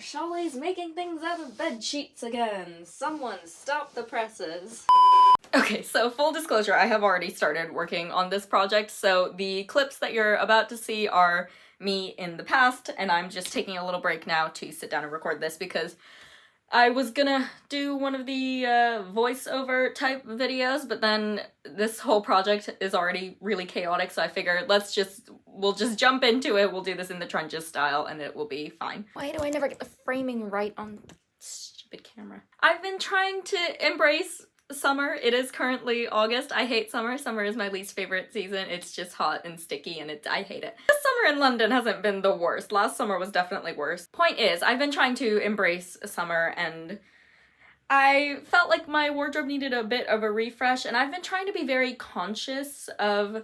Shawley's making things out of bed sheets again. Someone stop the presses. Okay, so full disclosure, I have already started working on this project, so the clips that you're about to see are me in the past, and I'm just taking a little break now to sit down and record this because I was gonna do one of the voiceover type videos, but then this whole project is already really chaotic, so I figured we'll just jump into it, we'll do this in the trenches style, and it will be fine. Why do I never get the framing right on the stupid camera? I've been trying to embrace summer. It is currently August. I hate summer. Summer is my least favorite season. It's just hot and sticky and I hate it. This summer in London hasn't been the worst. Last summer was definitely worse. Point is, I've been trying to embrace summer and I felt like my wardrobe needed a bit of a refresh, and I've been trying to be very conscious of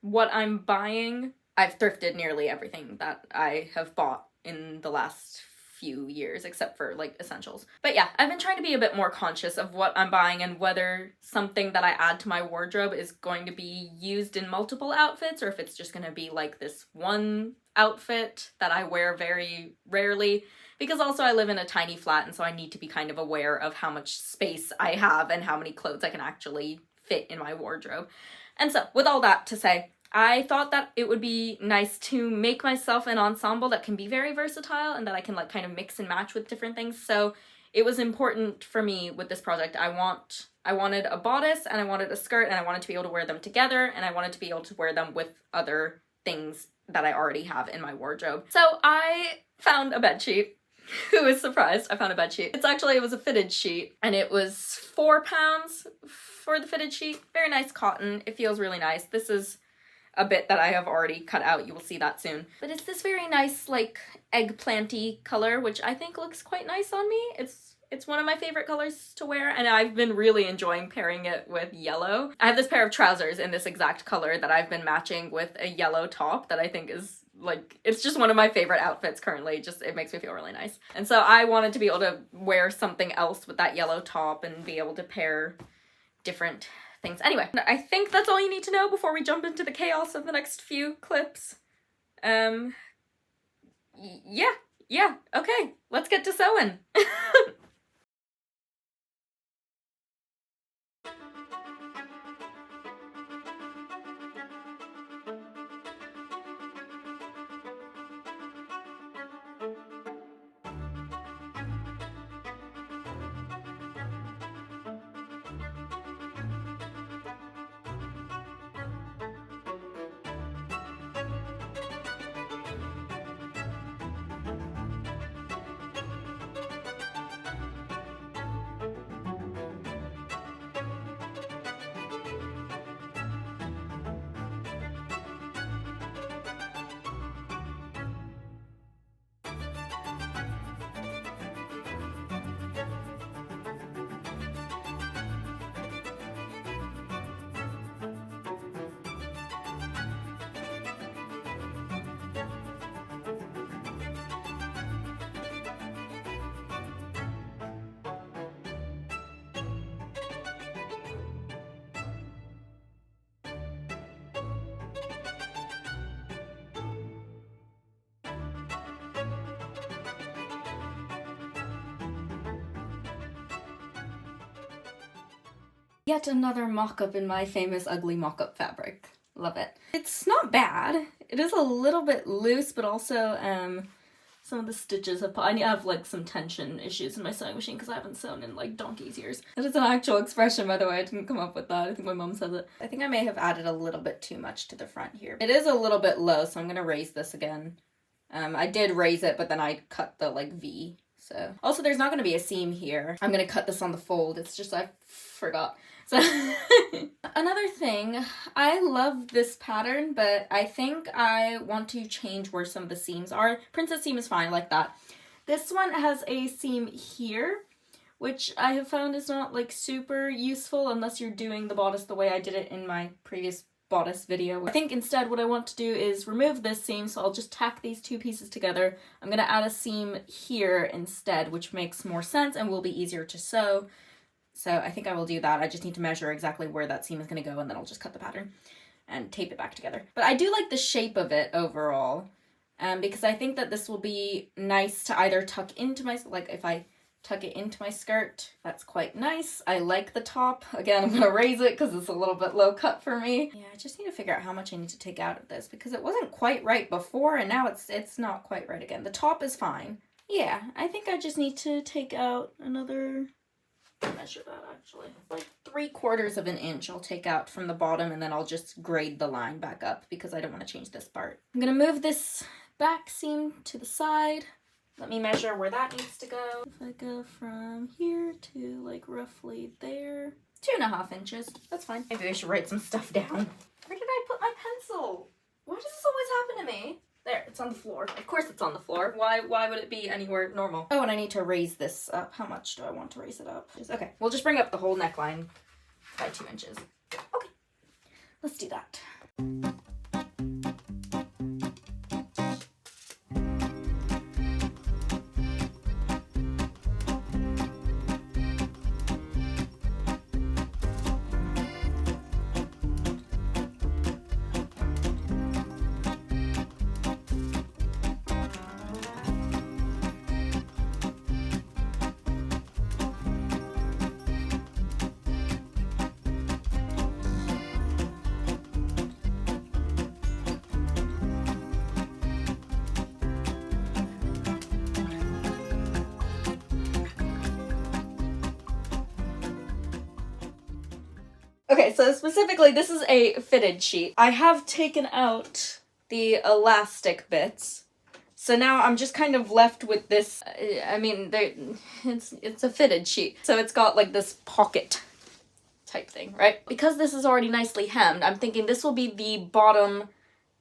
what I'm buying. I've thrifted nearly everything that I have bought in the last few years, except for like essentials. But yeah, I've been trying to be a bit more conscious of what I'm buying and whether something that I add to my wardrobe is going to be used in multiple outfits, or if it's just going to be like this one outfit that I wear very rarely. Because also I live in a tiny flat, and so I need to be kind of aware of how much space I have and how many clothes I can actually fit in my wardrobe. And so with all that to say, I thought that it would be nice to make myself an ensemble that can be very versatile and that I can like kind of mix and match with different things. So it was important for me with this project. I wanted a bodice and I wanted a skirt, and I wanted to be able to wear them together, and I wanted to be able to wear them with other things that I already have in my wardrobe. So I found a bedsheet. Who is surprised? I found a bedsheet. It was a fitted sheet, and it was £4 for the fitted sheet. Very nice cotton. It feels really nice. This is a bit that I have already cut out. You will see that soon. But it's this very nice, like, eggplanty color, which I think looks quite nice on me. It's one of my favorite colors to wear, and I've been really enjoying pairing it with yellow. I have this pair of trousers in this exact color that I've been matching with a yellow top that I think is, like, it's just one of my favorite outfits currently. It makes me feel really nice. And so I wanted to be able to wear something else with that yellow top and be able to pair different things. Anyway, I think that's all you need to know before we jump into the chaos of the next few clips. Yeah, okay, let's get to sewing. Yet another mock-up in my famous ugly mock-up fabric. Love it. It's not bad. It is a little bit loose, but also some of the stitches I have like some tension issues in my sewing machine because I haven't sewn in like donkey's years. That is an actual expression, by the way. I didn't come up with that. I think my mom says it. I think I may have added a little bit too much to the front here. It is a little bit low, so I'm gonna raise this again. I did raise it, but then I cut the like V. So also there's not gonna be a seam here. I'm gonna cut this on the fold. It's just I forgot. So another thing, I love this pattern, but I think I want to change where some of the seams are. Princess seam is fine like that. This one has a seam here, which I have found is not like super useful unless you're doing the bodice the way I did it in my previous bodice video. I think instead what I want to do is remove this seam, so I'll just tack these two pieces together. I'm gonna add a seam here instead, which makes more sense and will be easier to sew. So I think I will do that. I just need to measure exactly where that seam is going to go, and then I'll just cut the pattern and tape it back together. But I do like the shape of it overall. because I think that this will be nice to either tuck into my, like if I tuck it into my skirt, that's quite nice. I like the top. Again, I'm gonna raise it because it's a little bit low cut for me. Yeah, I just need to figure out how much I need to take out of this because it wasn't quite right before and now it's not quite right again. The top is fine. Yeah, I think I just need to take out another, measure that actually, like 3/4 of an inch I'll take out from the bottom, and then I'll just grade the line back up because I don't want to change this part. I'm gonna move this back seam to the side. Let me measure where that needs to go. If I go from here to like roughly there, 2.5 inches, that's fine. Maybe I should write some stuff down. Where did I put my pencil? Why does this always happen to me? There, it's on the floor. Of course it's on the floor. Why would it be anywhere normal? Oh, and I need to raise this up. How much do I want to raise it up? Okay, we'll just bring up the whole neckline by 2 inches. Okay, let's do that. Okay, so specifically, this is a fitted sheet. I have taken out the elastic bits, so now I'm just kind of left with this, I mean, it's a fitted sheet, so it's got like this pocket type thing, right? Because this is already nicely hemmed, I'm thinking this will be the bottom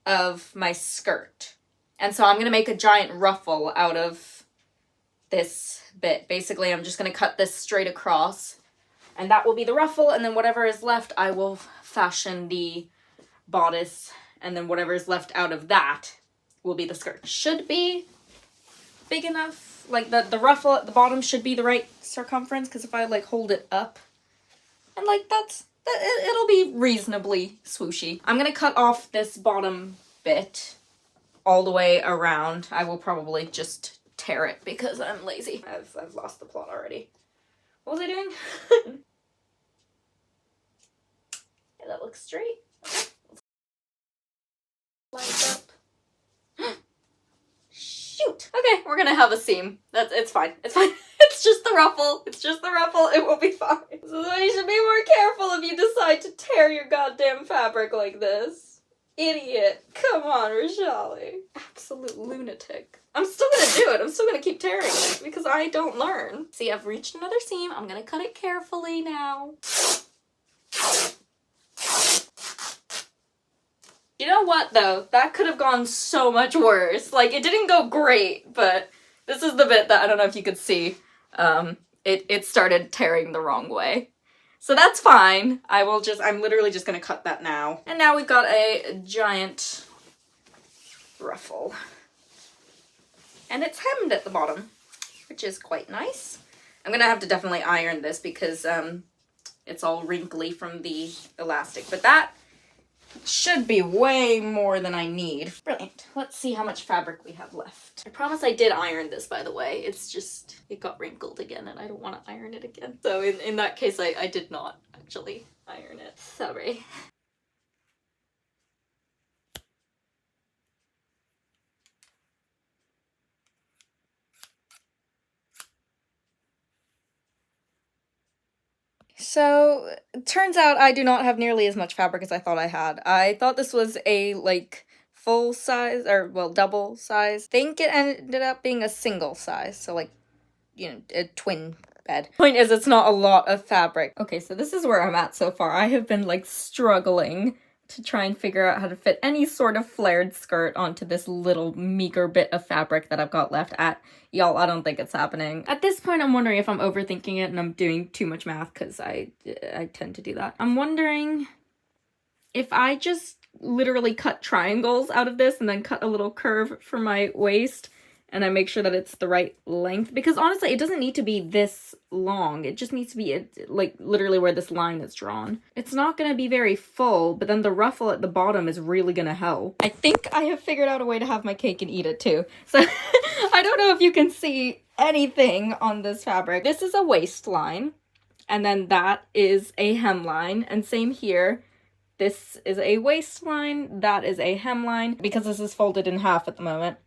of my skirt. And so I'm gonna make a giant ruffle out of this bit. Basically, I'm just gonna cut this straight across, and that will be the ruffle, and then whatever is left, I will fashion the bodice, and then whatever is left out of that will be the skirt. Should be big enough, like the ruffle at the bottom should be the right circumference, because if I like hold it up, and like it'll be reasonably swooshy. I'm gonna cut off this bottom bit all the way around. I will probably just tear it because I'm lazy. I've lost the plot already. What was I doing? Yeah, that looks straight. Okay. Lines up. Shoot. Okay, we're gonna have a seam. It's fine. It's fine. It's just the ruffle. It's just the ruffle. It will be fine. This is why you should be more careful if you decide to tear your goddamn fabric like this. Idiot. Come on, Rashali. Absolute lunatic. I'm still gonna do it. I'm still gonna keep tearing it because I don't learn. See, I've reached another seam. I'm gonna cut it carefully now. You know what, though? That could have gone so much worse. Like, it didn't go great, but this is the bit that I don't know if you could see. It started tearing the wrong way. So that's fine. I'm literally just gonna cut that now. And now we've got a giant ruffle. And it's hemmed at the bottom, which is quite nice. I'm gonna have to definitely iron this because it's all wrinkly from the elastic, but that should be way more than I need. Brilliant. Let's see how much fabric we have left. I promise I did iron this, by the way. It's just, it got wrinkled again and I don't want to iron it again. So in that case, I did not actually iron it. Sorry. So, it turns out I do not have nearly as much fabric as I thought I had. I thought this was a, like, full size, or, well, double size. I think it ended up being a single size, so, like, you know, a twin bed. Point is, it's not a lot of fabric. Okay, so this is where I'm at so far. I have been, like, struggling to try and figure out how to fit any sort of flared skirt onto this little meager bit of fabric that I've got left. Y'all, I don't think it's happening. At this point, I'm wondering if I'm overthinking it and I'm doing too much math, because I tend to do that. I'm wondering if I just literally cut triangles out of this and then cut a little curve for my waist and I make sure that it's the right length, because honestly it doesn't need to be this long. It just needs to be like literally where this line is drawn. It's not gonna be very full, but then the ruffle at the bottom is really gonna help. I think I have figured out a way to have my cake and eat it too. So I don't know if you can see anything on this fabric. This is a waistline, and then that is a hemline, and same here. This is a waistline, that is a hemline. Because this is folded in half at the moment,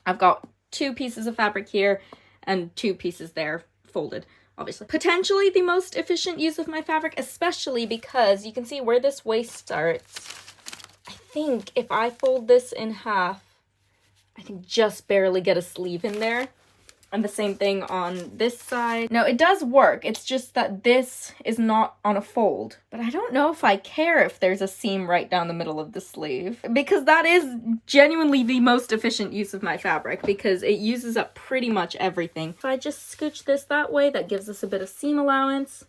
I've got 2 pieces of fabric here and 2 pieces there folded, obviously. Potentially the most efficient use of my fabric, especially because you can see where this waist starts. I think if I fold this in half, I can just barely get a sleeve in there. And the same thing on this side. No, it does work. It's just that this is not on a fold. But I don't know if I care if there's a seam right down the middle of the sleeve, because that is genuinely the most efficient use of my fabric, because it uses up pretty much everything. If I just scooch this that way, that gives us a bit of seam allowance.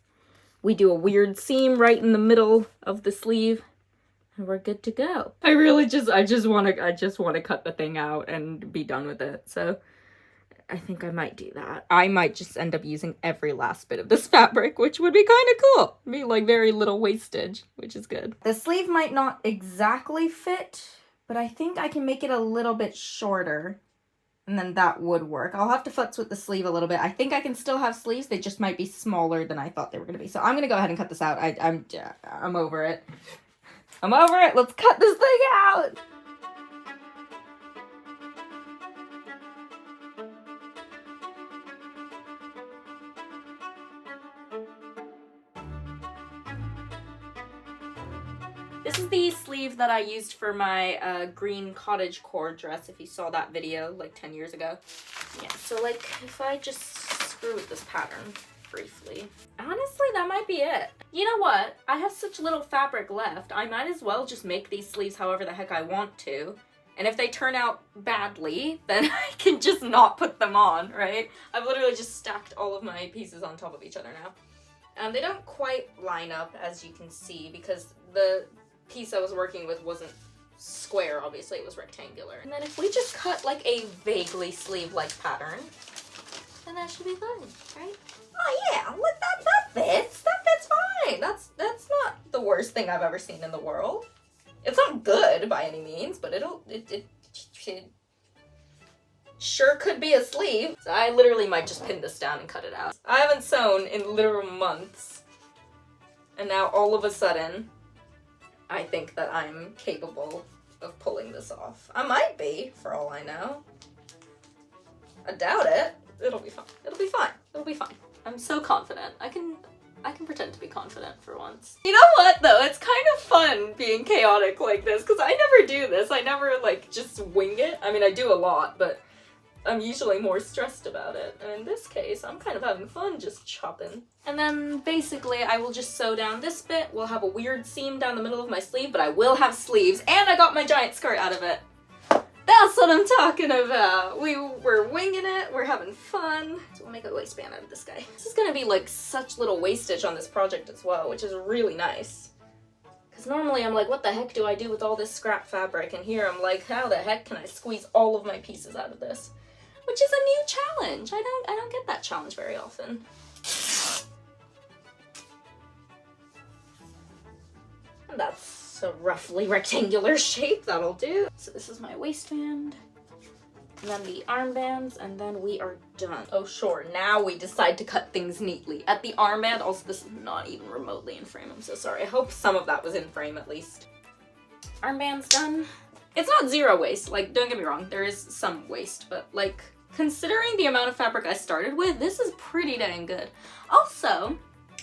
We do a weird seam right in the middle of the sleeve, and we're good to go. I just want to cut the thing out and be done with it. So I think I might do that. I might just end up using every last bit of this fabric, which would be kind of cool. Be like very little wastage, which is good. The sleeve might not exactly fit, but I think I can make it a little bit shorter, and then that would work. I'll have to futz with the sleeve a little bit. I think I can still have sleeves. They just might be smaller than I thought they were going to be. So I'm going to go ahead and cut this out. I'm over it. I'm over it. Let's cut this thing out. This is the sleeve that I used for my green cottagecore dress, if you saw that video like 10 years ago. Yeah, so like if I just screw with this pattern briefly. Honestly, that might be it. You know what? I have such little fabric left. I might as well just make these sleeves however the heck I want to. And if they turn out badly, then I can just not put them on, right? I've literally just stacked all of my pieces on top of each other now. They don't quite line up, as you can see, because the piece I was working with wasn't square, obviously, it was rectangular. And then if we just cut like a vaguely sleeve-like pattern, then that should be fine, right? Oh yeah, look, that fits. That fits fine. That's not the worst thing I've ever seen in the world. It's not good by any means, but it sure could be a sleeve. So I literally might just pin this down and cut it out. I haven't sewn in literal months, and now all of a sudden, I think that I'm capable of pulling this off. I might be, for all I know. I doubt it. It'll be fine. It'll be fine. It'll be fine. I'm so confident. I can pretend to be confident for once. You know what, though? It's kind of fun being chaotic like this, because I never do this. I never, like, just wing it. I mean, I do a lot, but I'm usually more stressed about it. And in this case, I'm kind of having fun just chopping. And then basically I will just sew down this bit. We'll have a weird seam down the middle of my sleeve, but I will have sleeves, and I got my giant skirt out of it. That's what I'm talking about. We're winging it, we're having fun. So we'll make a waistband out of this guy. This is gonna be like such little wastage on this project as well, which is really nice. Because normally I'm like, what the heck do I do with all this scrap fabric? And here I'm like, how the heck can I squeeze all of my pieces out of this? Which is a new challenge. I don't get that challenge very often. And that's a roughly rectangular shape, that'll do. So this is my waistband, and then the armbands, and then we are done. Oh sure, now we decide to cut things neatly. At the armband, also this is not even remotely in frame, I'm so sorry. I hope some of that was in frame at least. Armband's done. It's not zero waste, like don't get me wrong, there is some waste, but like considering the amount of fabric I started with, this is pretty dang good. Also,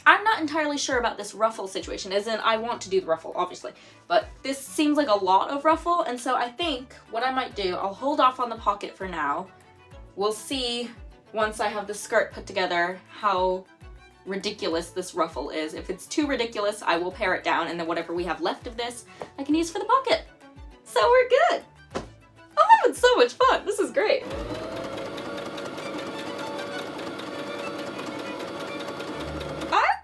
I'm not entirely sure about this ruffle situation, as in I want to do the ruffle, obviously, but this seems like a lot of ruffle, and so I think what I might do, I'll hold off on the pocket for now. We'll see once I have the skirt put together how ridiculous this ruffle is. If it's too ridiculous, I will pare it down, and then whatever we have left of this, I can use for the pocket. So we're good. I'm having so much fun. This is great.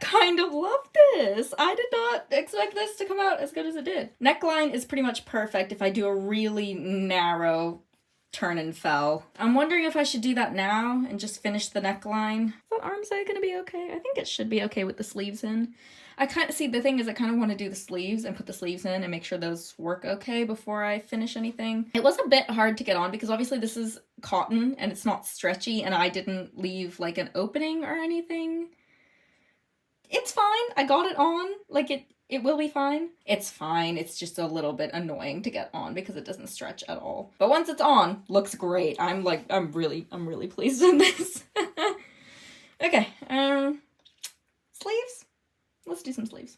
Kind of love this. I did not expect this to come out as good as it did. Neckline is pretty much perfect if I do a really narrow turn and fell. I'm wondering if I should do that now and just finish the neckline. Is that arm side gonna be okay? I think it should be okay with the sleeves in. I kind of, see, the thing is I kind of want to do the sleeves and put the sleeves in and make sure those work okay before I finish anything. It was a bit hard to get on because obviously this is cotton and it's not stretchy, and I didn't leave like an opening or anything. It's fine. I got it on. Like it will be fine. It's fine. It's just a little bit annoying to get on because it doesn't stretch at all. But once it's on, looks great. I'm really pleased with this. Okay, sleeves? Let's do some sleeves.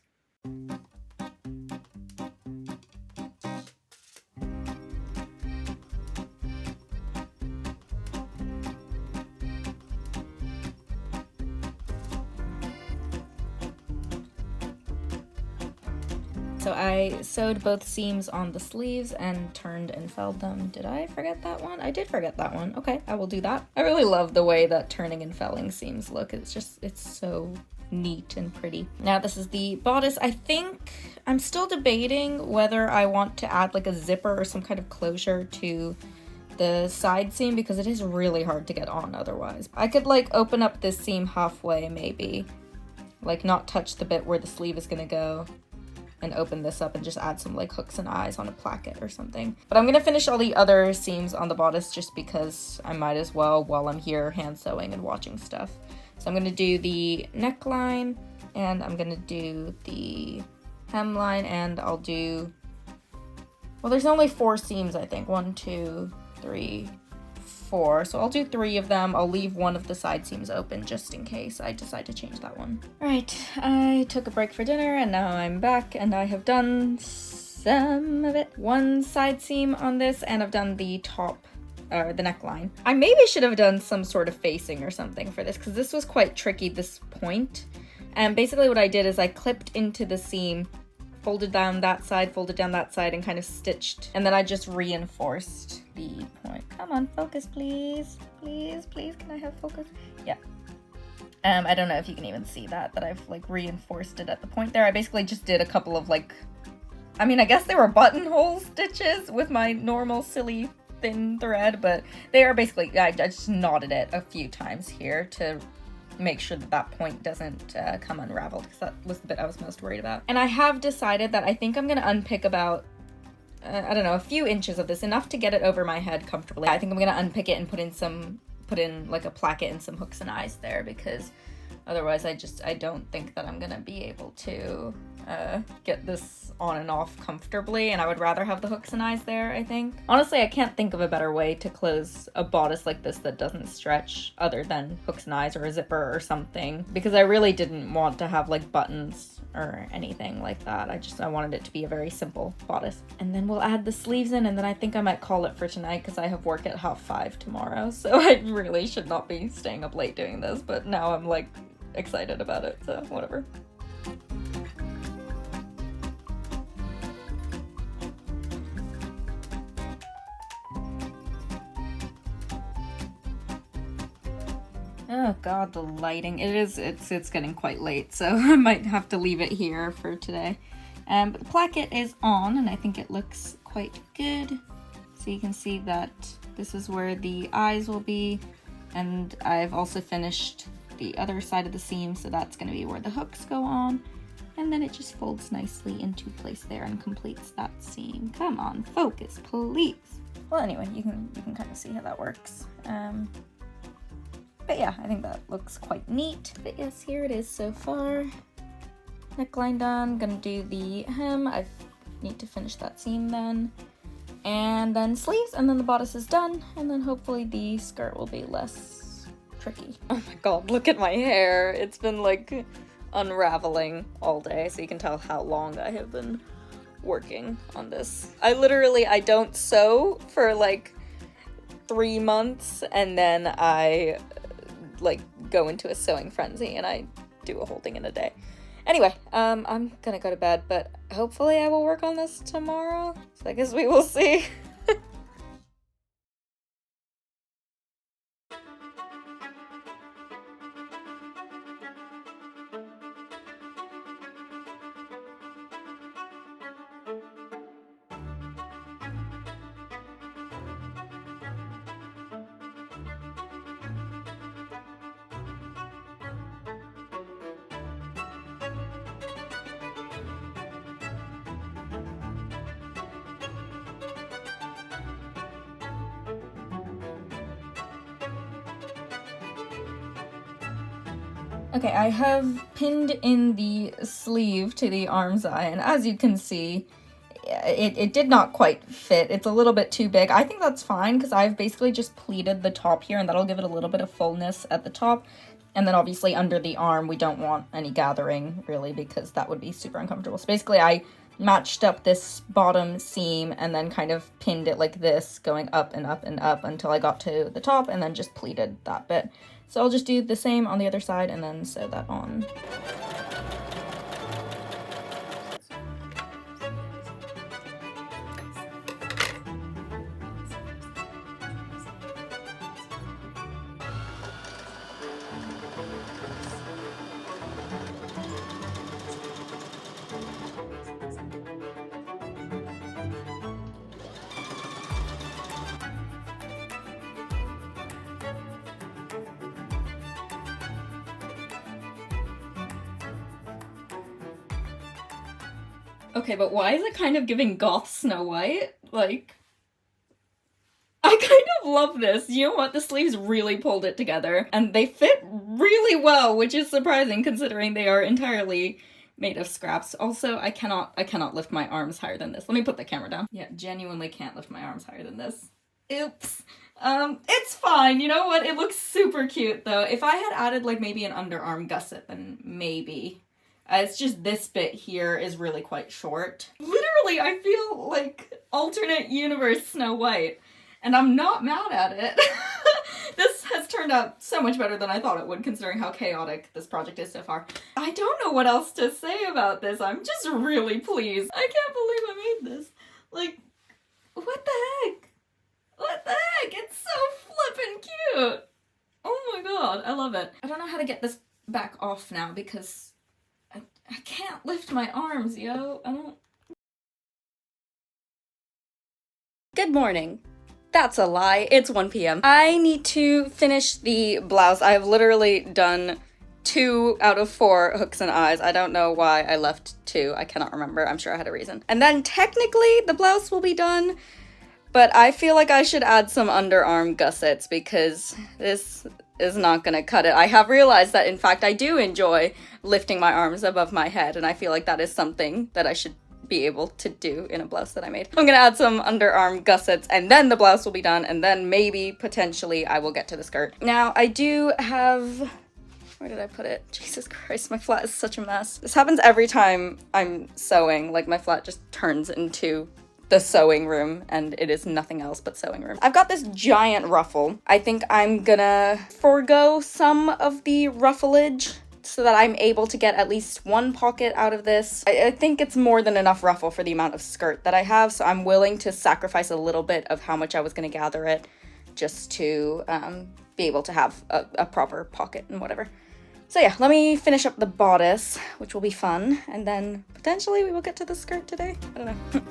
So I sewed both seams on the sleeves and turned and felled them. Did I forget that one? I did forget that one. Okay, I will do that. I really love the way that turning and felling seams look. It's so neat and pretty. Now this is the bodice. I think I'm still debating whether I want to add like a zipper or some kind of closure to the side seam because it is really hard to get on otherwise. I could like open up this seam halfway maybe, like not touch the bit where the sleeve is gonna go, and open this up and just add some like hooks and eyes on a placket or something. But I'm gonna finish all the other seams on the bodice just because I might as well while I'm here hand sewing and watching stuff. So I'm gonna do the neckline, and I'm gonna do the hemline, and I'll do, well, there's only 4 seams, I think. 1, 2, 3, 4. So I'll do 3 of them. I'll leave one of the side seams open just in case I decide to change that one. All right, I took a break for dinner and now I'm back and I have done some of it. 1 side seam on this, and I've done the top, the neckline. I maybe should have done some sort of facing or something for this because this was quite tricky, this point. And basically what I did is I clipped into the seam, folded down that side, and kind of stitched. And then I just reinforced the point. Come on, focus, please. Please, please, can I have focus? Yeah. I don't know if you can even see that I've like reinforced it at the point there. I basically just did a couple of like, I mean, I guess they were buttonhole stitches with my normal silly thin thread, but they are basically, I just knotted it a few times here to make sure that point doesn't come unraveled, because that was the bit I was most worried about. And I have decided that I think I'm gonna unpick about, I don't know, a few inches of this, enough to get it over my head comfortably. I think I'm gonna unpick it and put in like a placket and some hooks and eyes there, because otherwise I don't think that I'm gonna be able to get this on and off comfortably, and I would rather have the hooks and eyes there, I think. Honestly, I can't think of a better way to close a bodice like this that doesn't stretch other than hooks and eyes or a zipper or something, because I really didn't want to have like buttons or anything like that. I wanted it to be a very simple bodice. And then we'll add the sleeves in, and then I think I might call it for tonight because I have work at 5:30 tomorrow, so I really should not be staying up late doing this, but now I'm like excited about it, so whatever. Oh god, the lighting. It's getting quite late, so I might have to leave it here for today. But the placket is on, and I think it looks quite good. So you can see that this is where the eyes will be, and I've also finished the other side of the seam, so that's going to be where the hooks go on. And then it just folds nicely into place there and completes that seam. Come on, focus, please. Well, anyway, you can kind of see how that works. But yeah, I think that looks quite neat. But yes, here it is so far. Neckline done. Gonna do the hem. I need to finish that seam then. And then sleeves, and then the bodice is done. And then hopefully the skirt will be less tricky. Oh my god, look at my hair. It's been like unraveling all day, so you can tell how long I have been working on this. I don't sew for like 3 months, and then I like go into a sewing frenzy and I do a whole thing in a day. Anyway, I'm gonna go to bed, but hopefully I will work on this tomorrow, so I guess we will see. Okay, I have pinned in the sleeve to the arm's eye, and as you can see, it did not quite fit. It's a little bit too big. I think that's fine because I've basically just pleated the top here, and that'll give it a little bit of fullness at the top. And then obviously under the arm, we don't want any gathering, really, because that would be super uncomfortable. So basically, I matched up this bottom seam and then kind of pinned it like this, going up and up and up until I got to the top, and then just pleated that bit. So I'll just do the same on the other side and then sew that on. Okay, but why is it kind of giving goth Snow White? Like, I kind of love this. You know what? The sleeves really pulled it together, and they fit really well, which is surprising considering they are entirely made of scraps. Also, I cannot lift my arms higher than this. Let me put the camera down. Yeah, genuinely can't lift my arms higher than this. Oops. It's fine. You know what? It looks super cute, though. If I had added, like, maybe an underarm gusset, then maybe. It's just this bit here is really quite short. Literally, I feel like alternate universe Snow White, and I'm not mad at it. This has turned out so much better than I thought it would, considering how chaotic this project is so far. I don't know what else to say about this. I'm just really pleased. I can't believe I made this. Like, what the heck? What the heck? It's so flippin' cute. Oh my god, I love it. I don't know how to get this back off now because I can't lift my arms, yo. I don't... Good morning. That's a lie. It's 1 p.m. I need to finish the blouse. I have literally done 2 out of 4 hooks and eyes. I don't know why I left 2. I cannot remember. I'm sure I had a reason. And then technically the blouse will be done, but I feel like I should add some underarm gussets because this is not gonna cut it. I have realized that in fact I do enjoy lifting my arms above my head, and I feel like that is something that I should be able to do in a blouse that I made. I'm gonna add some underarm gussets and then the blouse will be done, and then maybe potentially I will get to the skirt. Now I do have, where did I put it? Jesus Christ, my flat is such a mess. This happens every time I'm sewing. Like, my flat just turns into the sewing room, and it is nothing else but sewing room. I've got this giant ruffle. I think I'm gonna forego some of the ruffleage so that I'm able to get at least 1 pocket out of this. I think it's more than enough ruffle for the amount of skirt that I have, so I'm willing to sacrifice a little bit of how much I was gonna gather it just to be able to have a proper pocket and whatever. So yeah, let me finish up the bodice, which will be fun, and then potentially we will get to the skirt today. I don't know.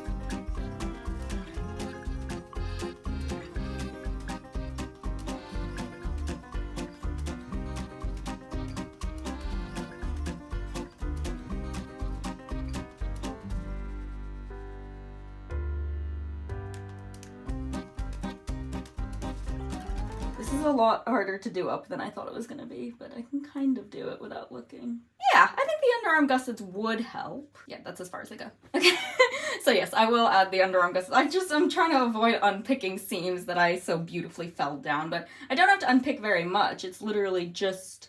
This is a lot harder to do up than I thought it was gonna be, but I can kind of do it without looking. Yeah, I think the underarm gussets would help. Yeah, that's as far as I go. Okay, so yes, I will add the underarm gussets. I'm trying to avoid unpicking seams that I so beautifully fell down, but I don't have to unpick very much. It's literally just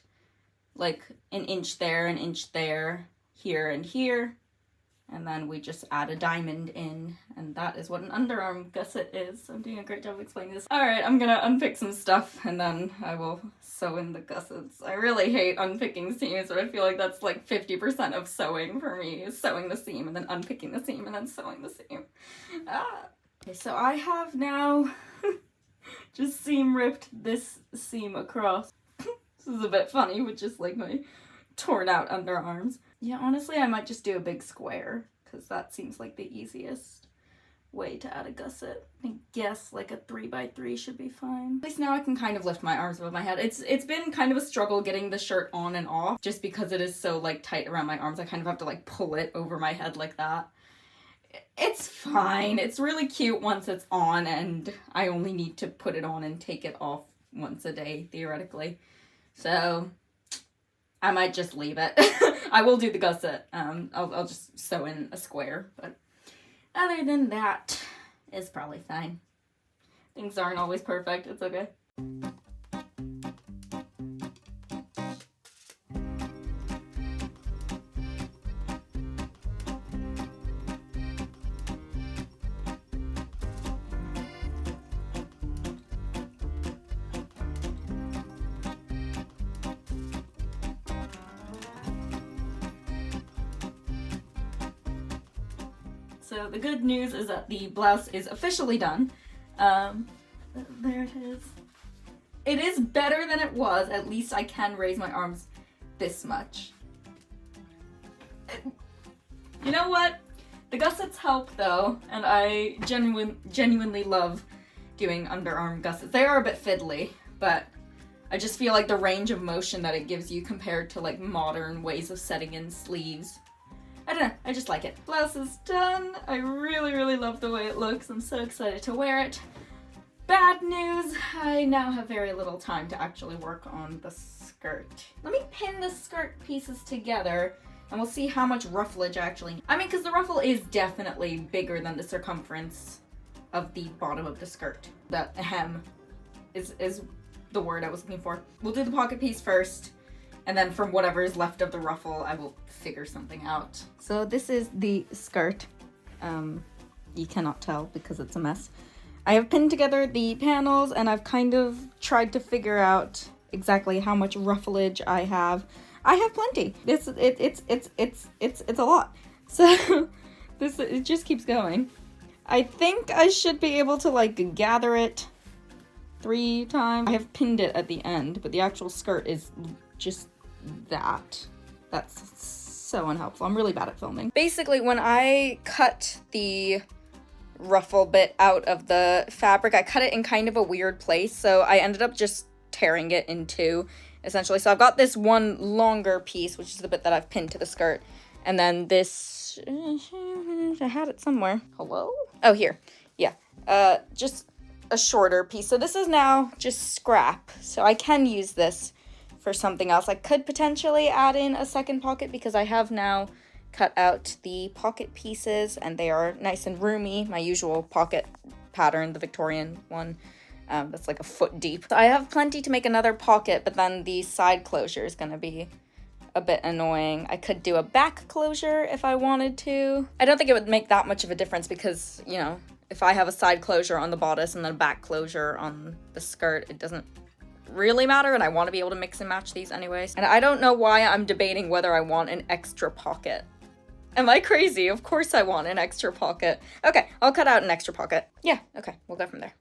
like an inch there, here and here. And then we just add a diamond in, and that is what an underarm gusset is. I'm doing a great job of explaining this. Alright, I'm gonna unpick some stuff, and then I will sew in the gussets. I really hate unpicking seams, but I feel like that's like 50% of sewing for me, is sewing the seam, and then unpicking the seam, and then sewing the seam. Ah. Okay, so I have now just seam ripped this seam across. This is a bit funny with just like my torn out underarms. Yeah, honestly, I might just do a big square, because that seems like the easiest way to add a gusset. I guess like a 3x3 should be fine. At least now I can kind of lift my arms above my head. It's been kind of a struggle getting the shirt on and off, just because it is so like tight around my arms. I kind of have to like pull it over my head like that. It's fine. It's really cute once it's on, and I only need to put it on and take it off once a day, theoretically. So I might just leave it. I will do the gusset. I'll just sew in a square, but other than that, it's probably fine. Things aren't always perfect. It's okay. So the good news is that the blouse is officially done. There it is. It is better than it was. At least I can raise my arms this much. You know what? The gussets help though, and I genuinely love doing underarm gussets. They are a bit fiddly, but I just feel like the range of motion that it gives you compared to like modern ways of setting in sleeves. I don't know, I just like it. Blouse is done. I really love the way it looks. I'm so excited to wear it. Bad news, I now have very little time to actually work on the skirt. Let me pin the skirt pieces together and we'll see how much ruffleage I actually need. I mean, because the ruffle is definitely bigger than the circumference of the bottom of the skirt. The hem is the word I was looking for. We'll do the pocket piece first, and then from whatever is left of the ruffle, I will figure something out. So this is the skirt. You cannot tell because it's a mess. I have pinned together the panels and I've kind of tried to figure out exactly how much ruffleage I have. I have plenty. It's a lot. So it just keeps going. I think I should be able to like gather it 3 times. I have pinned it at the end, but the actual skirt is just that. That's so unhelpful. I'm really bad at filming. Basically, when I cut the ruffle bit out of the fabric, I cut it in kind of a weird place, so I ended up just tearing it in 2, essentially. So I've got this one longer piece, which is the bit that I've pinned to the skirt, and then this, I had it somewhere. Hello? Oh, here. Yeah. Just a shorter piece. So this is now just scrap, so I can use this for something else. I could potentially add in a second pocket because I have now cut out the pocket pieces and they are nice and roomy. My usual pocket pattern, the Victorian one, that's like a foot deep. So I have plenty to make another pocket, but then the side closure is gonna be a bit annoying. I could do a back closure if I wanted to. I don't think it would make that much of a difference because, you know, if I have a side closure on the bodice and then a back closure on the skirt, it doesn't really matter, and I want to be able to mix and match these anyways. And I don't know why I'm debating whether I want an extra pocket. Am I crazy? Of course I want an extra pocket. Okay, I'll cut out an extra pocket. Yeah, okay, we'll go from there.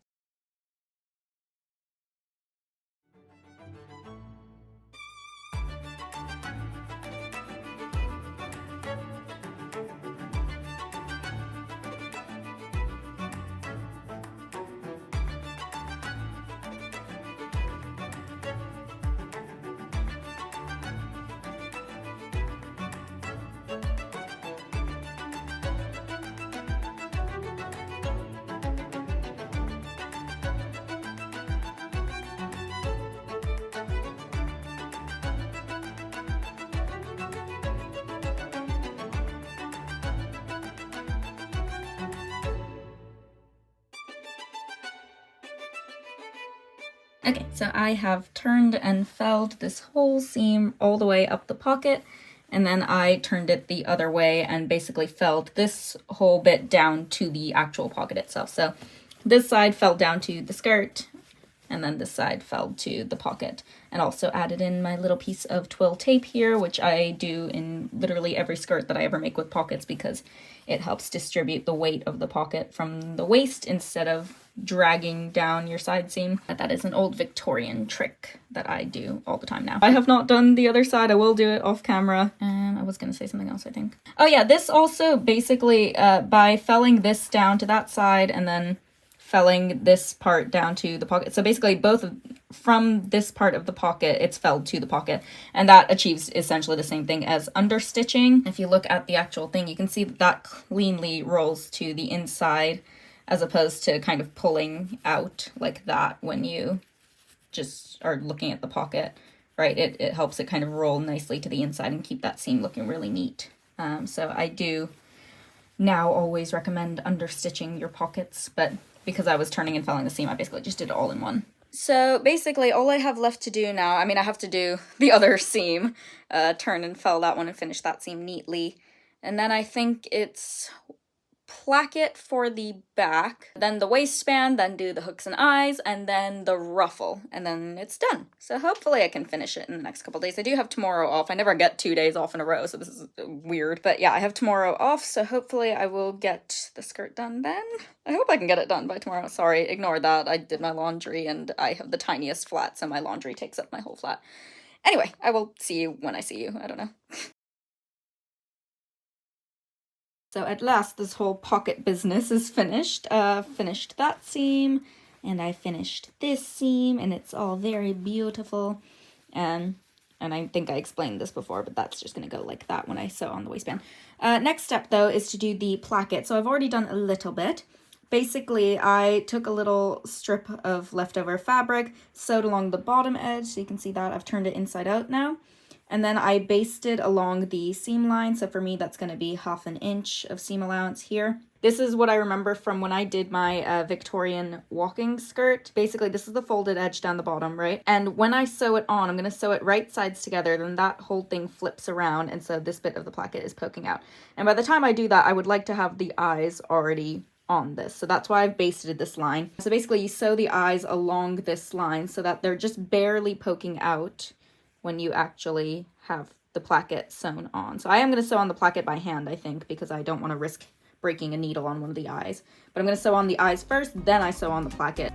Okay, so I have turned and felled this whole seam all the way up the pocket, and then I turned it the other way and basically felled this whole bit down to the actual pocket itself. So this side fell down to the skirt, and then this side fell to the pocket. And also added in my little piece of twill tape here, which I do in literally every skirt that I ever make with pockets because it helps distribute the weight of the pocket from the waist instead of dragging down your side seam. That is an old Victorian trick that I do all the time now. I have not done the other side. I will do it off camera. And I was going to say something else, I think. Oh yeah, this also basically, by felling this down to that side and then felling this part down to the pocket. So basically both from this part of the pocket, it's felled to the pocket. And that achieves essentially the same thing as understitching. If you look at the actual thing, you can see that that cleanly rolls to the inside as opposed to kind of pulling out like that when you just are looking at the pocket right? It helps it kind of roll nicely to the inside and keep that seam looking really neat. So I do now always recommend understitching your pockets, but because I was turning and felling the seam, I basically just did it all in one. So basically all I have left to do now, I mean I have to do the other seam, turn and fell that one and finish that seam neatly, and then I think it's placket for the back, then the waistband, then do the hooks and eyes, and then the ruffle, and then it's done. So hopefully I can finish it in the next couple days. I do have tomorrow off. I never get 2 days off in a row, so this is weird. But yeah, I have tomorrow off, so hopefully I will get the skirt done then. I hope I can get it done by tomorrow. Sorry, ignore that. I did my laundry, and I have the tiniest flat, so my laundry takes up my whole flat. Anyway, I will see you when I see you. I don't know. So at last, this whole pocket business is finished. Finished that seam, and I finished this seam, and it's all very beautiful. And I think I explained this before, but that's just gonna go like that when I sew on the waistband. Next step, though, is to do the placket. So I've already done a little bit. Basically, I took a little strip of leftover fabric, sewed along the bottom edge, so you can see that I've turned it inside out now. And then I basted along the seam line, so for me that's going to be 1/2 inch of seam allowance here. This is what I remember from when I did my Victorian walking skirt. Basically, this is the folded edge down the bottom, right? And when I sew it on, I'm going to sew it right sides together, then that whole thing flips around, and so this bit of the placket is poking out. And by the time I do that, I would like to have the eyes already on this, so that's why I've basted this line. So basically, you sew the eyes along this line so that they're just barely poking out when you actually have the placket sewn on. So I am going to sew on the placket by hand, I think, because I don't want to risk breaking a needle on one of the eyes. But I'm going to sew on the eyes first, then I sew on the placket.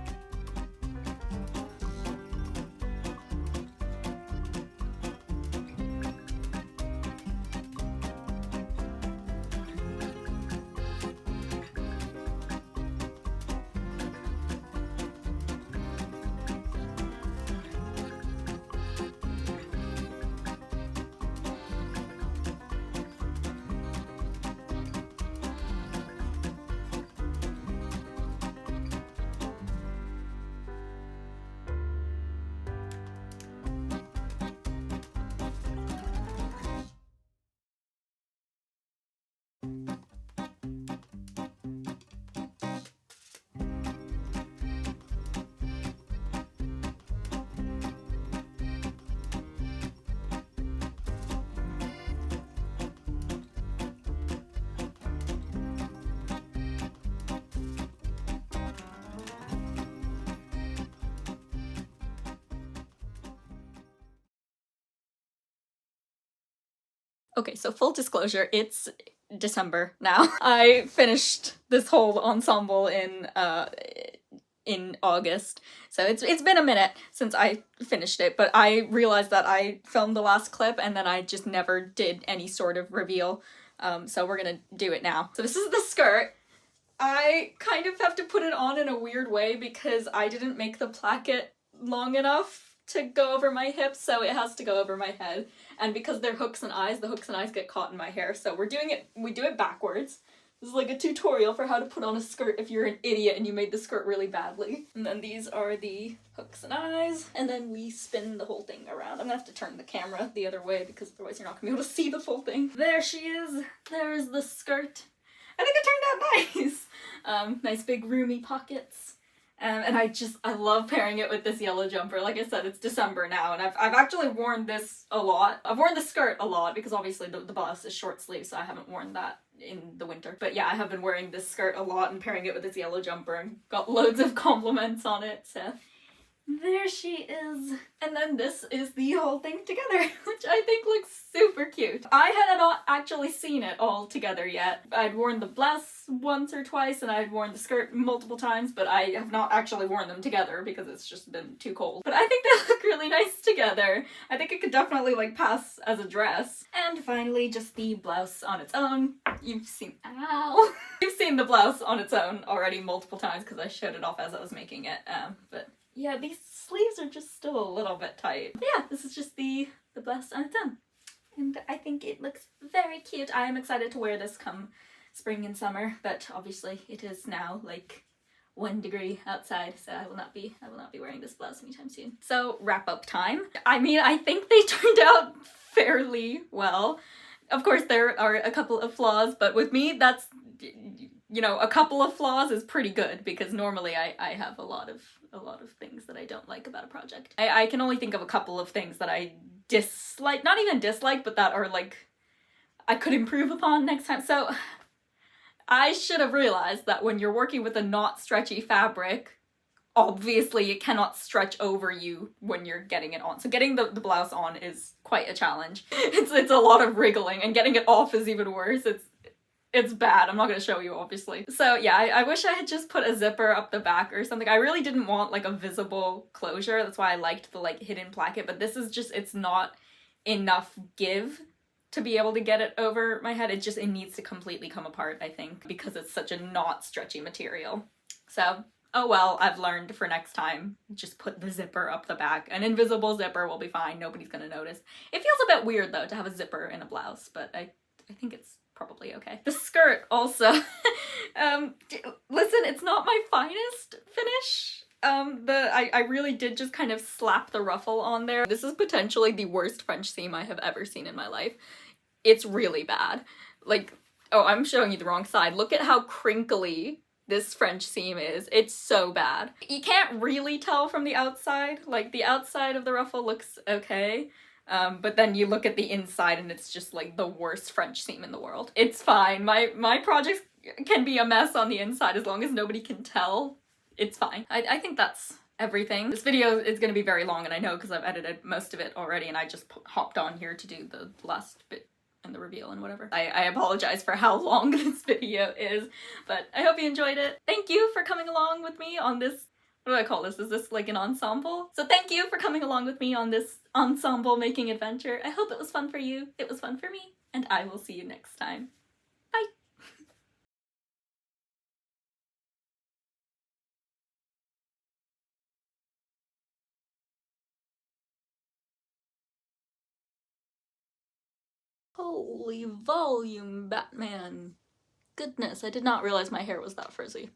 Okay, so full disclosure, it's December now. I finished this whole ensemble in August, so it's been a minute since I finished it, but I realized that I filmed the last clip and then I just never did any sort of reveal, so we're gonna do it now. So this is the skirt. I kind of have to put it on in a weird way because I didn't make the placket long enough to go over my hips, so it has to go over my head. And because they're hooks and eyes, the hooks and eyes get caught in my hair, so we do it backwards. This is like a tutorial for how to put on a skirt if you're an idiot and you made the skirt really badly. And then these are the hooks and eyes, and then we spin the whole thing around. I'm gonna have to turn the camera the other way because otherwise you're not gonna be able to see the full thing. There she is. There's the skirt. I think it turned out nice. Nice big roomy pockets. And I love pairing it with this yellow jumper. Like I said, it's December now, and I've actually worn this a lot. I've worn the skirt a lot because obviously the blouse is short sleeve, so I haven't worn that in the winter. But yeah, I have been wearing this skirt a lot and pairing it with this yellow jumper and got loads of compliments on it, so there she is. And then this is the whole thing together, which I think looks super cute. I had not actually seen it all together yet. I'd worn the blouse once or twice and I'd worn the skirt multiple times, but I have not actually worn them together because it's just been too cold. But I think they look really nice together. I think it could definitely like pass as a dress. And finally, just the blouse on its own. You've seen the blouse on its own already multiple times because I showed it off as I was making it, but yeah, these sleeves are just still a little bit tight. But yeah, this is just the blouse on its own. And I think it looks very cute. I am excited to wear this come spring and summer, but obviously it is now like 1 degree outside, so I will not be wearing this blouse anytime soon. So wrap up time. I mean, I think they turned out fairly well. Of course, there are a couple of flaws, but with me, that's, you know, a couple of flaws is pretty good, because normally I have a lot of things that I don't like about a project. I can only think of a couple of things that I dislike, not even dislike, but that are like, I could improve upon next time. So I should have realized that when you're working with a not stretchy fabric, obviously it cannot stretch over you when you're getting it on. So getting the blouse on is quite a challenge. It's a lot of wriggling, and getting it off is even worse. It's bad. I'm not going to show you, obviously. So yeah, I wish I had just put a zipper up the back or something. I really didn't want like a visible closure. That's why I liked the like hidden placket, but this is just, it's not enough give to be able to get it over my head. It needs to completely come apart, I think, because it's such a not stretchy material. So, oh well, I've learned for next time, just put the zipper up the back. An invisible zipper will be fine. Nobody's gonna notice. It feels a bit weird though to have a zipper in a blouse, but I think it's probably okay. The skirt also, listen, it's not my finest finish. I really did just kind of slap the ruffle on there. This is potentially the worst French seam I have ever seen in my life. It's really bad. Like, oh, I'm showing you the wrong side. Look at how crinkly this French seam is. It's so bad. You can't really tell from the outside. Like, the outside of the ruffle looks okay. But then you look at the inside and it's just like the worst French seam in the world. It's fine. My projects can be a mess on the inside as long as nobody can tell. It's fine. I think that's everything. This video is going to be very long, and I know because I've edited most of it already and I just hopped on here to do the last bit and the reveal and whatever. I apologize for how long this video is, but I hope you enjoyed it. Thank you for coming along with me on this, what do I call this? Is this like an ensemble? So thank you for coming along with me on this ensemble making adventure. I hope it was fun for you. It was fun for me, and I will see you next time. Bye! Holy volume, Batman. Goodness, I did not realize my hair was that frizzy.